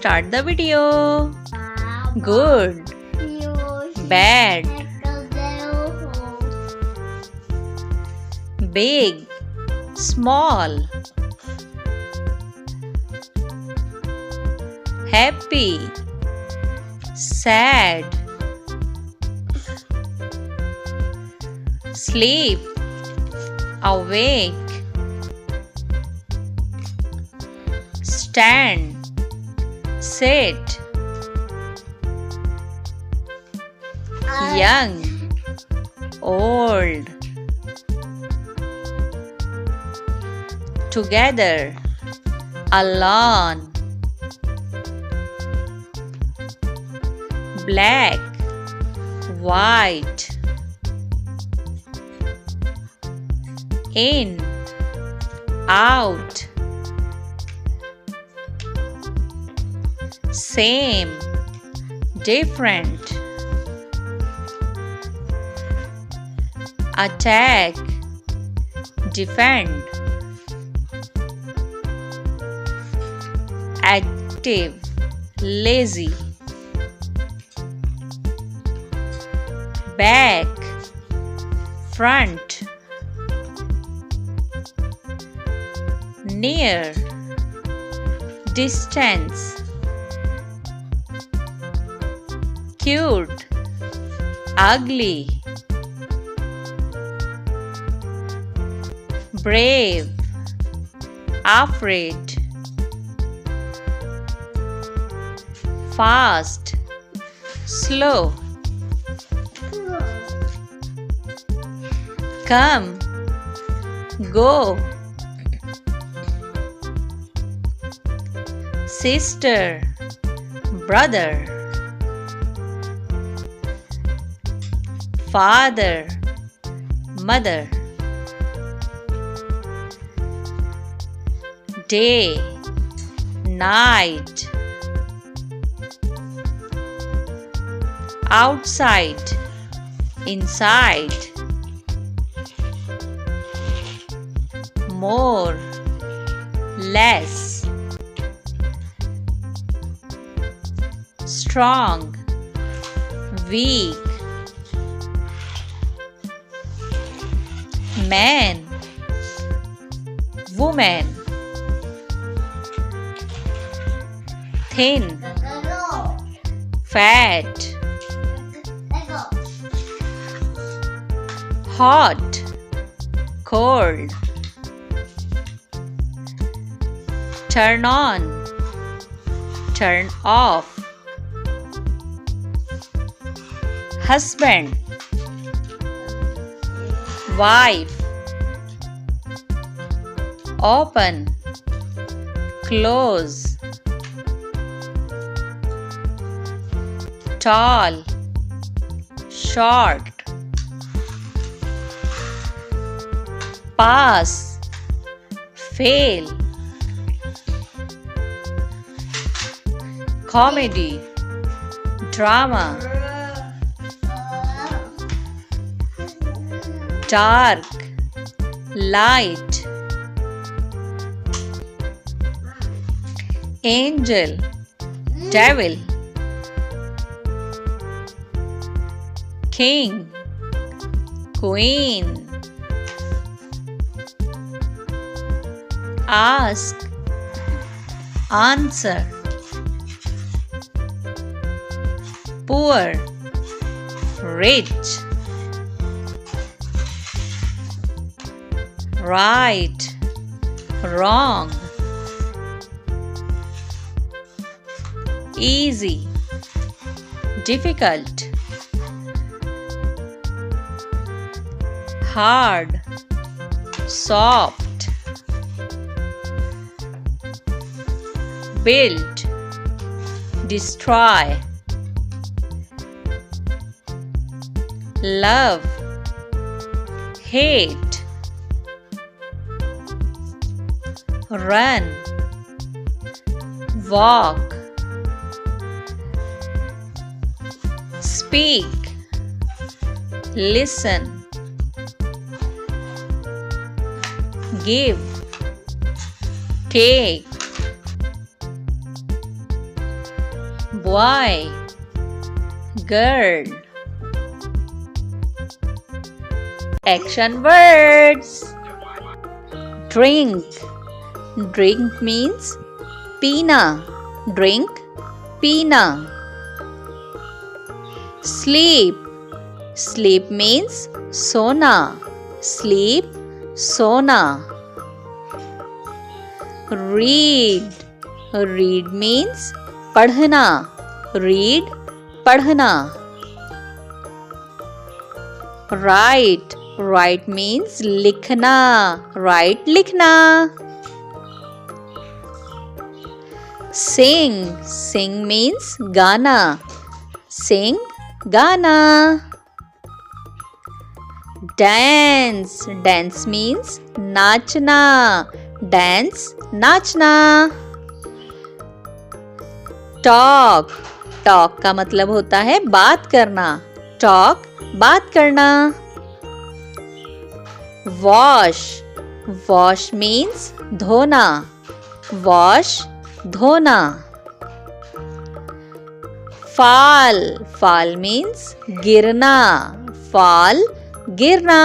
start the video. Good, bad, big, small, happy, sad, sleep, awake, stand, sit, young, old, together, alone, black, white, in, out, same, different, attack, defend, active, lazy, back, front, near, distance, cute, ugly, brave, afraid, fast, slow, come, go, sister, brother, father, mother, day, night, outside, inside, more, less, strong, weak, man, woman, thin, fat, hot, cold, turn on, turn off, husband, wife, open, close, tall, short, pass, fail, comedy, drama, dark, light, angel, devil, king, queen, ask, answer, poor, rich, right, wrong, easy, difficult, hard, soft, build, destroy, love, hate, run, walk, speak, listen, give, take, boy, girl. Action words. Drink. Drink means peena. Drink, peena. Sleep. Sleep means sona. Sleep, sona. Read. Read means padhna. Read, padhna. Write. Write means likhna. Write, likhna. Sing. Sing means gana. Sing, gana. Dance. Dance means nachna. Dance, nachna. Talk. Talk का मतलब होता है बात करना. Talk, बात करना. Wash. Wash means धोना. Wash, धोना. Fall. Fall means गिरना. Fall, गिरना.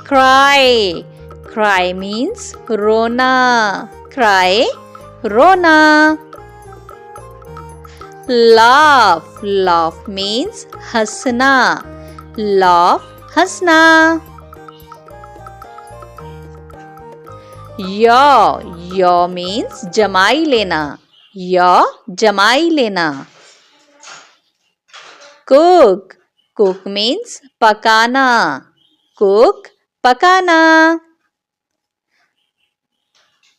Cry. Cry means रोना. Cry, रोना. Laugh. Laugh means हंसना. Laugh, हंसना. Yaw. Yaw means जमाई लेना. Yaw, जमाई लेना. Cook. Cook means पकाना. Cook, पकाना.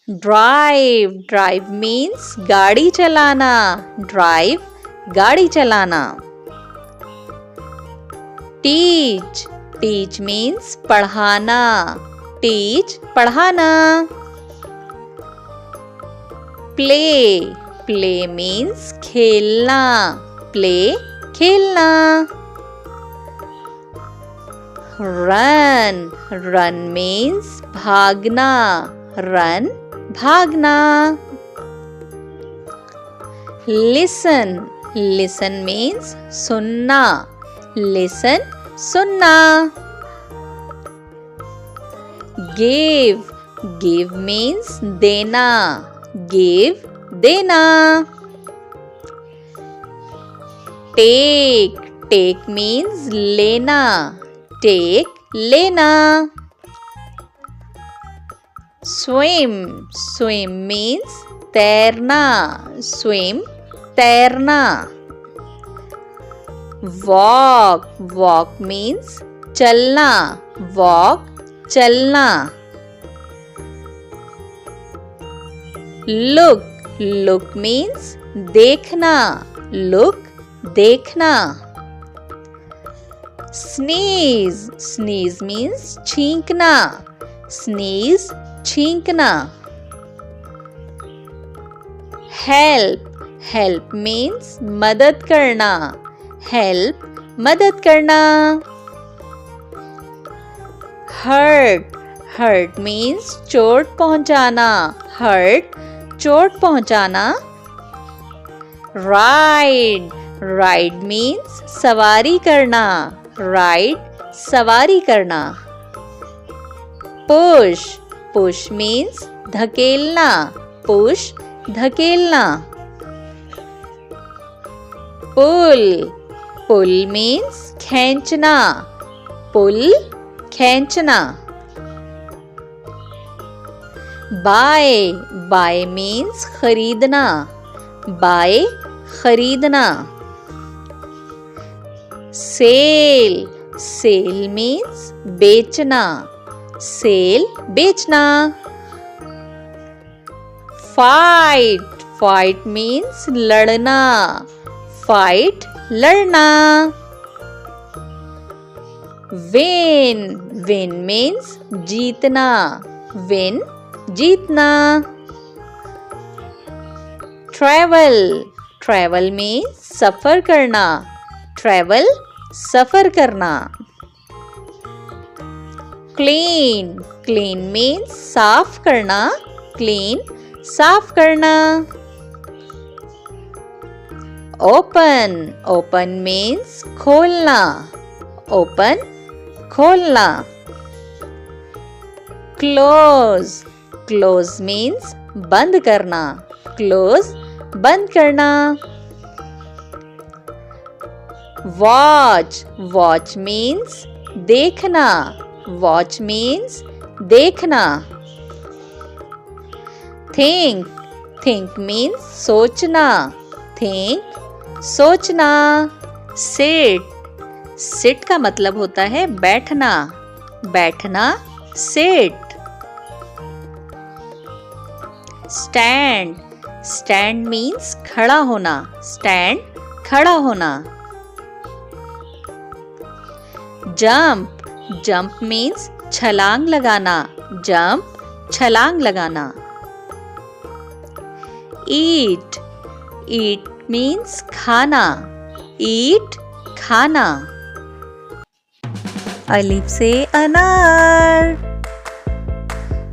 Drive. Drive means गाड़ी चलाना. Drive, गाड़ी चलाना. Teach. Teach means पढ़ाना. Teach, पढ़ाना. Play. Play means खेलना. Play, खेलना. Run. Run means भागना. Run, भागना. Listen. Listen means सुनना. Listen, सुनना. Give. Give means देना. Give, देना. Take. Take means लेना. Take, लेना. Swim. Swim means तैरना. Swim, तैरना. Walk. Walk means चलना. Walk, चलना. Look. Look means देखना. Look, देखना. Sneeze. Sneeze means छींकना. Sneeze, छींकना. Help. Help means मदद करना. Help, मदद करना. Hurt. Hurt means चोट पहुंचाना. Hurt, चोट पहुंचाना. Ride. Ride means सवारी करना. Ride, सवारी करना. Push. Push means धकेलना. Push, धकेलना. Pull. Pull means खींचना. Pull, खींचना. Buy. Buy means खरीदना. Buy, खरीदना. Sell. Sell means बेचना. Sell, बेचना. Fight. Fight means लड़ना. Fight, लड़ना. Win. Win means जीतना. Win, जीतना. Travel. Travel means सफर करना. Travel, सफर करना. Clean. Clean means साफ करना. Clean, साफ करना. open. Open means खोलना. Open, खोलना. Close. Close means बंद करना. Close, बंद करना. Watch. Watch means देखना. Watch means देखना. Think. Think means सोचना. Think, सोचना. Sit. Sit का मतलब होता है बैठना. बैठना, sit. Stand. Stand means खड़ा होना. Stand, खड़ा होना. Jump. Jump means छलांग लगाना. Jump, छलांग लगाना. Eat. Eat means खाना. Eat, खाना. अलिफ से अनार.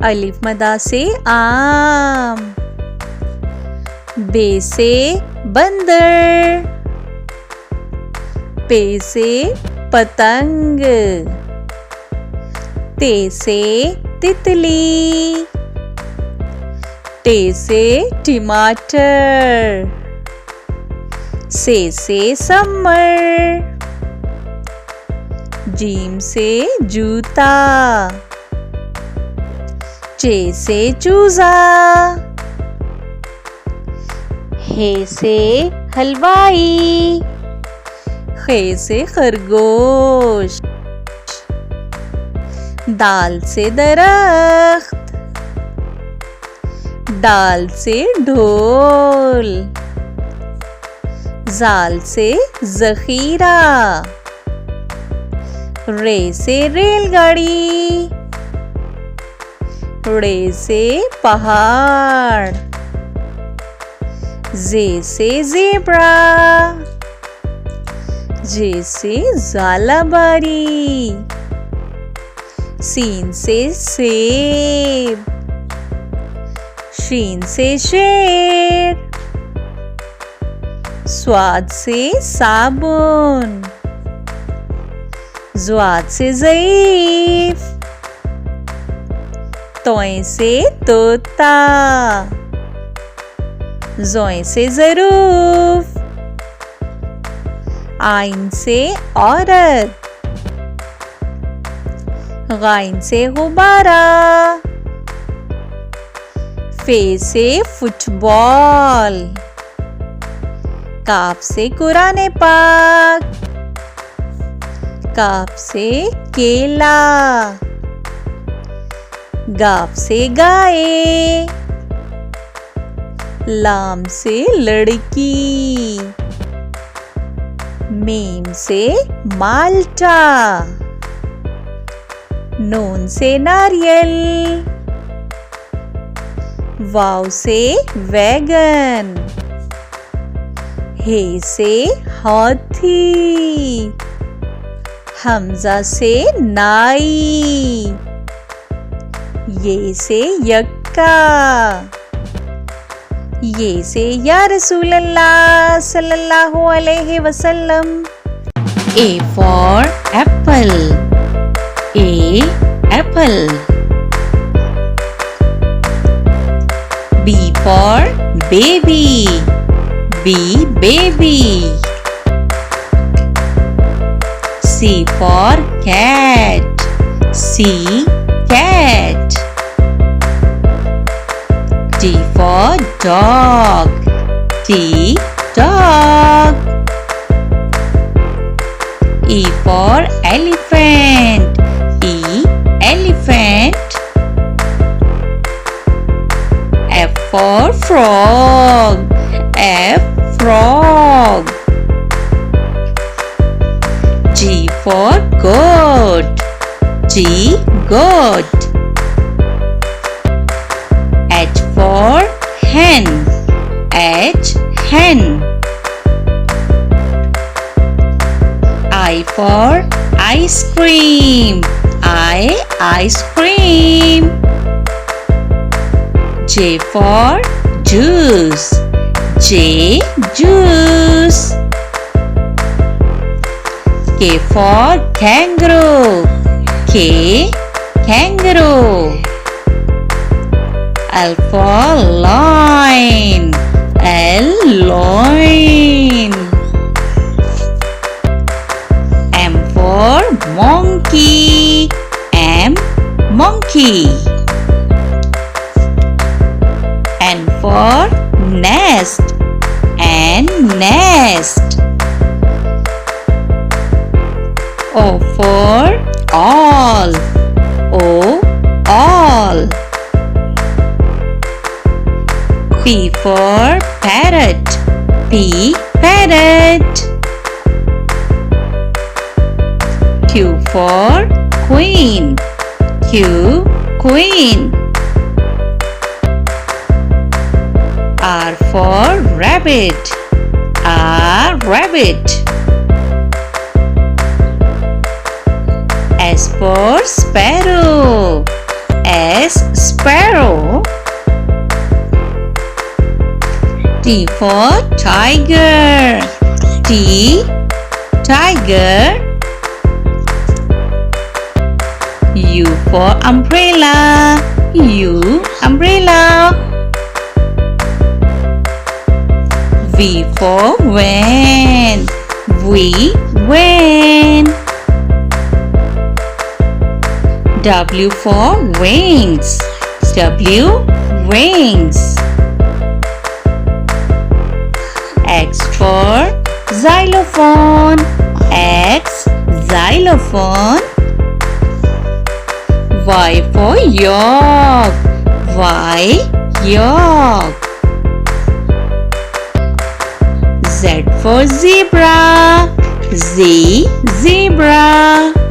अलिफ मदा से आम. बे से बंदर. पे से पतंग. ते से तितली. टे से टमाटर. से समर. जीम से जूता. चे से चूजा. हे से हलवाई. खे से खरगोश. दाल से दरख्त. दाल से ढोल. जाल से जखीरा. रे से रेलगाड़ी. रे से पहाड़. जे से ज़ेब्रा. जे से ज़ालाबारी. सीन से सेब. शीन से शेर. स्वाद से साबुन. ज़्वाद से ज़ईफ. तोय से तोता. ज़ोय से ज़रूफ. आइन से औरत. गाइन से गुब्बारा. फे से फुटबॉल. काफ से कुराने पाक. काफ से केला. गाफ से गाय. लाम से लड़की. मीम से माल्टा. नून से नारियल. वाव से वैगन. हे से हाथी. हमजा से नाई. ये से यक्का. ये से या रसूल अल्लाह सल्लल्लाहु अलैहि वसल्लम. A for apple. A apple. B for baby. B baby. C for cat. C cat. D for dog. D dog. E for elephant. E elephant. F for frog. F frog. G for goat. G goat. H for hen. H hen. I for ice cream. I ice cream. J for juice. J juice. K for kangaroo. K, kangaroo. L for lion. L, loin. M for monkey. M, monkey. N for nest. N, nest. O for owl. O, owl. P for parrot. P, parrot. Q for queen. Q, queen. R for rabbit. R, rabbit. S for sparrow. S, sparrow. T for tiger. T, tiger. U for umbrella. U, umbrella. V for van. V, van. W for wings. W, wings. X for xylophone. X, xylophone. Y for yak. Y, yak. Z for zebra. Z, zebra.